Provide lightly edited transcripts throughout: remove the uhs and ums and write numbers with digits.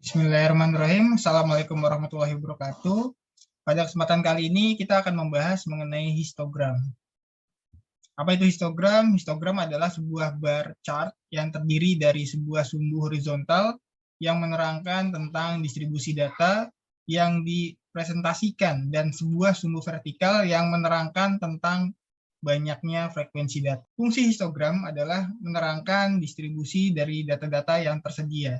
Bismillahirrahmanirrahim. Assalamualaikum warahmatullahi wabarakatuh. Pada kesempatan kali ini kita akan membahas mengenai histogram. Apa itu histogram? Histogram adalah sebuah bar chart yang terdiri dari sebuah sumbu horizontal yang menerangkan tentang distribusi data yang dipresentasikan dan sebuah sumbu vertikal yang menerangkan tentang banyaknya frekuensi data. Fungsi histogram adalah menerangkan distribusi dari data-data yang tersedia,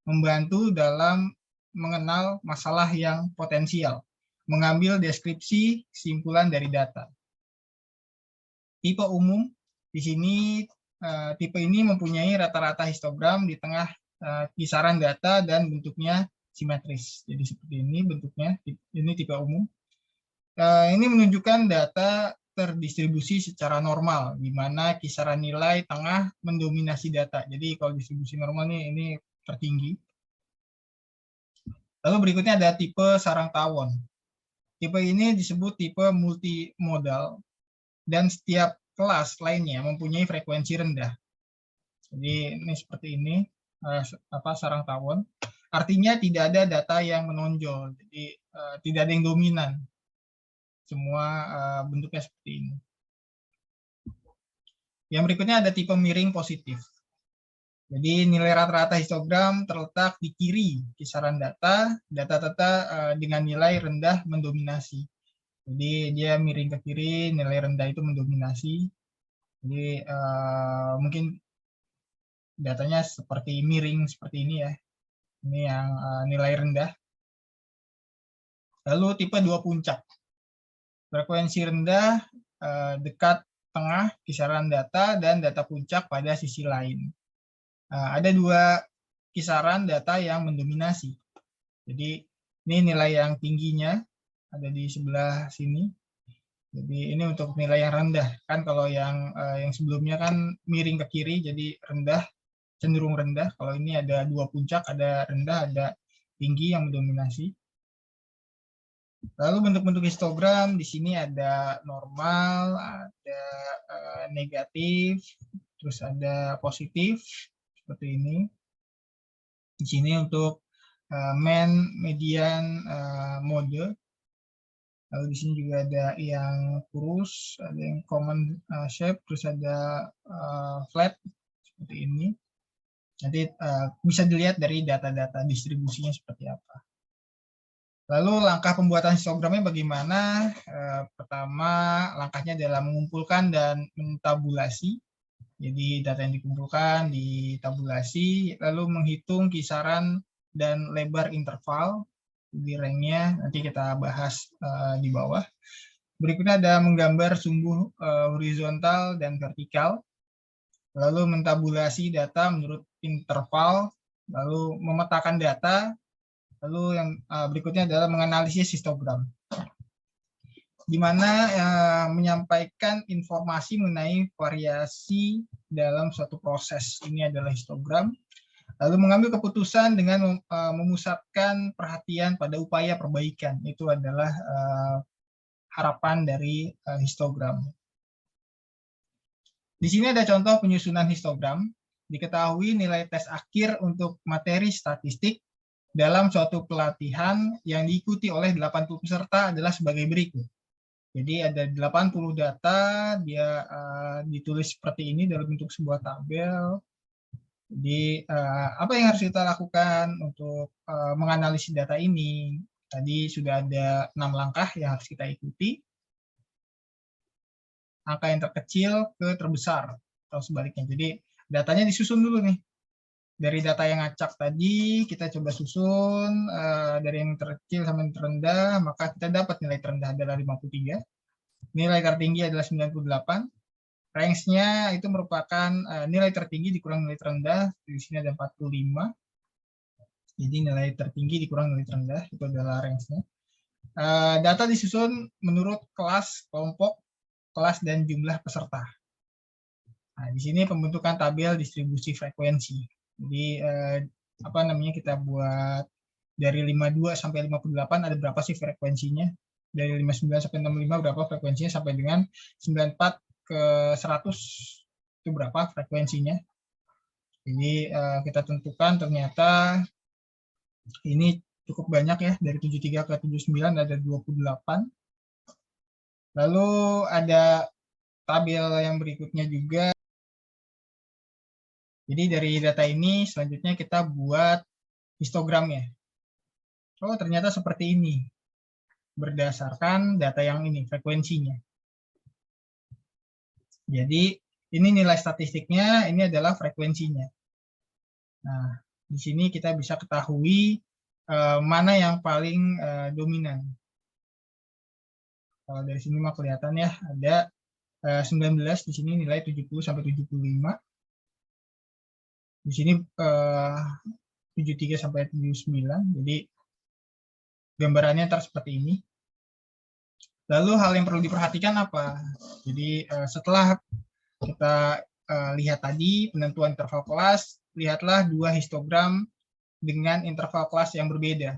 membantu dalam mengenal masalah yang potensial, mengambil deskripsi kesimpulan dari data. Tipe umum di sini, tipe ini mempunyai rata-rata histogram di tengah kisaran data dan bentuknya simetris. Jadi seperti ini bentuknya, ini tipe umum. Ini menunjukkan data terdistribusi secara normal, di mana kisaran nilai tengah mendominasi data. Jadi kalau distribusi normal ini tertinggi. Lalu berikutnya ada tipe sarang tawon. Tipe ini disebut tipe multimodal dan setiap kelas lainnya mempunyai frekuensi rendah. Jadi ini seperti ini, sarang tawon. Artinya tidak ada data yang menonjol, jadi tidak ada yang dominan. Semua bentuknya seperti ini. Yang berikutnya ada tipe miring positif. Jadi nilai rata-rata histogram terletak di kiri kisaran data dengan nilai rendah mendominasi. Jadi dia miring ke kiri, nilai rendah itu mendominasi. Jadi mungkin datanya seperti miring seperti ini ya. Ini yang nilai rendah. Lalu tipe 2 puncak. Frekuensi rendah dekat tengah kisaran data dan data puncak pada sisi lain. Ada 2 kisaran data yang mendominasi. Jadi ini nilai yang tingginya ada di sebelah sini. Jadi ini untuk nilai yang rendah. Kan kalau yang sebelumnya kan miring ke kiri, jadi rendah, cenderung rendah. Kalau ini ada 2 puncak, ada rendah, ada tinggi yang mendominasi. Lalu bentuk-bentuk histogram di sini ada normal, ada negatif, terus ada positif seperti ini. Di sini untuk mean, median, mode. Lalu di sini juga ada yang kurus, ada yang common shape, terus ada flat seperti ini. Nanti bisa dilihat dari data-data distribusinya seperti apa. Lalu langkah pembuatan histogramnya bagaimana? Pertama, langkahnya adalah mengumpulkan dan mentabulasi. Jadi data yang dikumpulkan ditabulasi, lalu menghitung kisaran dan lebar interval di ranknya, nanti kita bahas di bawah. Berikutnya ada menggambar sumbu horizontal dan vertikal, lalu mentabulasi data menurut interval, lalu memetakan data, lalu yang berikutnya adalah menganalisis histogram, di mana menyampaikan informasi mengenai variasi dalam suatu proses. Ini adalah histogram. Lalu mengambil keputusan dengan memusatkan perhatian pada upaya perbaikan. Itu adalah harapan dari histogram. Di sini ada contoh penyusunan histogram. Diketahui nilai tes akhir untuk materi statistik dalam suatu pelatihan yang diikuti oleh 80 peserta adalah sebagai berikut. Jadi ada 80 data, dia ditulis seperti ini dalam bentuk sebuah tabel. Jadi apa yang harus kita lakukan untuk menganalisis data ini? Tadi sudah ada 6 langkah yang harus kita ikuti. Angka yang terkecil ke terbesar atau sebaliknya. Jadi datanya disusun dulu nih. Dari data yang acak tadi kita coba susun dari yang terkecil sampai yang terendah, maka kita dapat nilai terendah adalah 53. Nilai tertinggi adalah 98. Range-nya itu merupakan nilai tertinggi dikurang nilai terendah. Di sini ada 45. Jadi nilai tertinggi dikurang nilai terendah, itu adalah range-nya. Data disusun menurut kelas, kelompok, kelas, dan jumlah peserta. Nah, di sini pembentukan tabel distribusi frekuensi. Jadi kita buat dari 52 sampai 58 ada berapa sih frekuensinya? Dari 59 sampai 65 berapa frekuensinya, sampai dengan 94 ke 100 itu berapa frekuensinya. Jadi kita tentukan ternyata Ini cukup banyak ya, dari 73 ke 79 ada 28. Lalu ada tabel yang berikutnya juga. Jadi dari data ini selanjutnya kita buat histogramnya. Oh, ternyata seperti ini. Berdasarkan data yang ini, frekuensinya. Jadi ini nilai statistiknya, ini adalah frekuensinya. Nah, di sini kita bisa ketahui mana yang paling dominan. Kalau dari sini mah kelihatan ya, ada 19 di sini nilai 70 sampai 75. Di sini 73 sampai 79. Jadi gambarannya ntar seperti ini. Lalu hal yang perlu diperhatikan apa? Jadi setelah kita lihat tadi penentuan interval kelas, lihatlah dua histogram dengan interval kelas yang berbeda.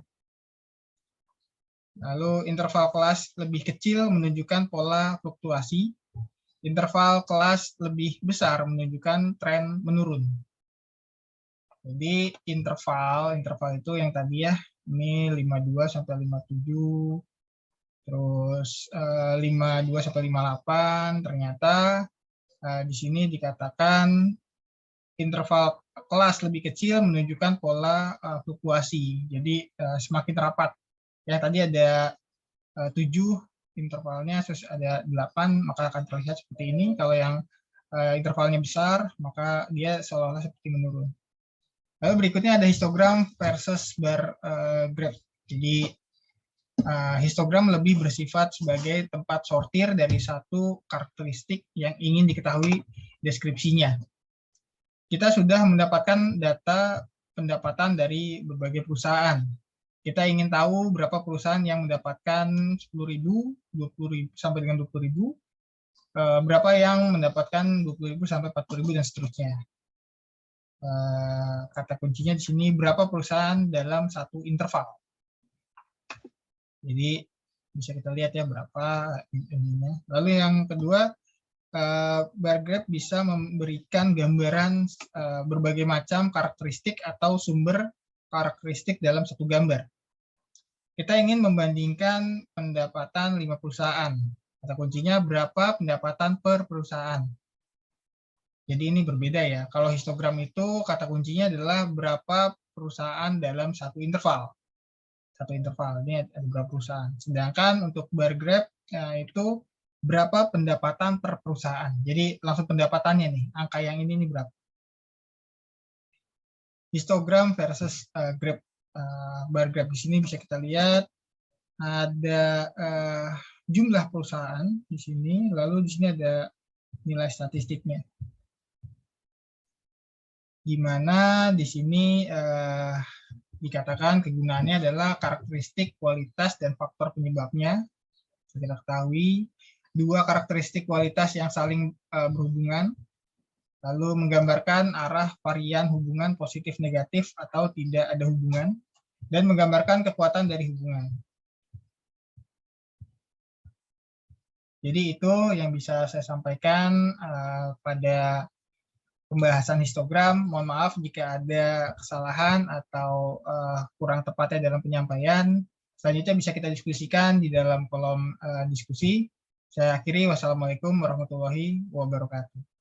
Lalu interval kelas lebih kecil menunjukkan pola fluktuasi, interval kelas lebih besar menunjukkan tren menurun. Jadi interval itu yang tadi ya, ini 52 sampai 57, terus 52 sampai 58, ternyata di sini dikatakan interval kelas lebih kecil menunjukkan pola fluktuasi. Jadi semakin rapat. Ya tadi ada 7 intervalnya, terus ada 8, maka akan terlihat seperti ini. Kalau yang intervalnya besar, maka dia seolah-olah seperti menurun. Lalu berikutnya ada histogram versus bar graph. Jadi histogram lebih bersifat sebagai tempat sortir dari satu karakteristik yang ingin diketahui deskripsinya. Kita sudah mendapatkan data pendapatan dari berbagai perusahaan. Kita ingin tahu berapa perusahaan yang mendapatkan 10.000, 20.000 sampai dengan 20.000, berapa yang mendapatkan 20.000 sampai 40.000 dan seterusnya. Kata kuncinya di sini berapa perusahaan dalam satu interval. Jadi bisa kita lihat ya berapa ininya. Lalu yang kedua, bar graph bisa memberikan gambaran berbagai macam karakteristik atau sumber karakteristik dalam satu gambar. Kita ingin membandingkan pendapatan 5 perusahaan. Kata kuncinya berapa pendapatan per perusahaan. Jadi ini berbeda ya. Kalau histogram itu kata kuncinya adalah berapa perusahaan dalam satu interval. Satu interval, ini ada beberapa perusahaan. Sedangkan untuk bar graph itu berapa pendapatan per perusahaan. Jadi langsung pendapatannya nih, angka yang ini berapa. Histogram versus graph. Bar graph di sini bisa kita lihat ada jumlah perusahaan di sini, lalu di sini ada nilai statistiknya. Di mana di sini dikatakan kegunaannya adalah karakteristik, kualitas, dan faktor penyebabnya. Kita ketahui dua karakteristik kualitas yang saling berhubungan, lalu menggambarkan arah varian hubungan positif negatif atau tidak ada hubungan, dan menggambarkan kekuatan dari hubungan. Jadi itu yang bisa saya sampaikan pada pembahasan histogram. Mohon maaf jika ada kesalahan atau kurang tepatnya dalam penyampaian. Selanjutnya bisa kita diskusikan di dalam kolom diskusi. Saya akhiri, wassalamualaikum warahmatullahi wabarakatuh.